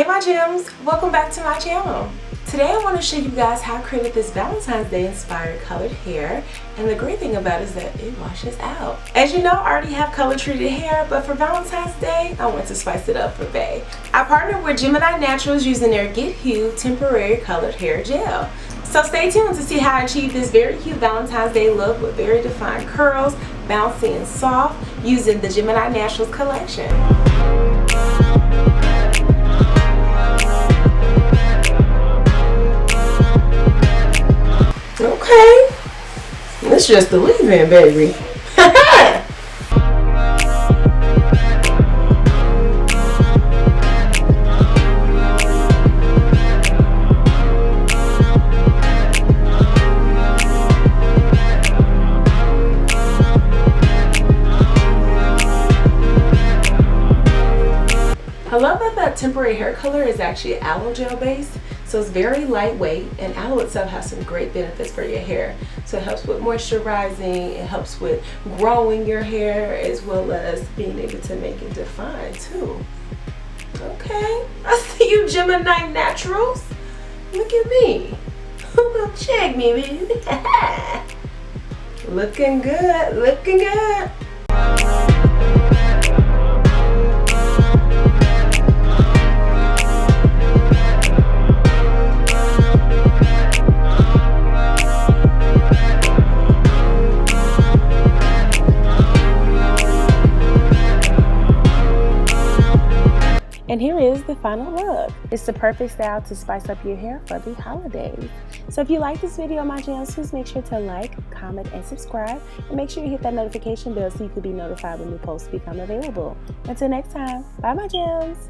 Hey my gems, welcome back to my channel. Today I want to show you guys how I created this Valentine's Day inspired colored hair, and the great thing about it is that it washes out. As you know, I already have color treated hair, but for Valentine's Day I want to spice it up for Bae. I partnered with Gemini Naturals using their Get Hue temporary colored hair gel. So stay tuned to see how I achieved this very cute Valentine's Day look with very defined curls, bouncy and soft, using the Gemini Naturals collection. Okay, it's just the leave-in, baby. I love that that temporary hair color is actually aloe gel based, so it's very lightweight, and aloe itself has some great benefits for your hair. So it helps with moisturizing, it helps with growing your hair, as well as being able to make it define too. Okay, I see you, Gemini Naturals. Look at me. Well, check me, baby. Looking good, looking good. And here is the final look. It's the perfect style to spice up your hair for the holidays. So if you like this video, my gems, please make sure to like, comment, and subscribe. And make sure you hit that notification bell so you can be notified when new posts become available. Until next time, bye my gems.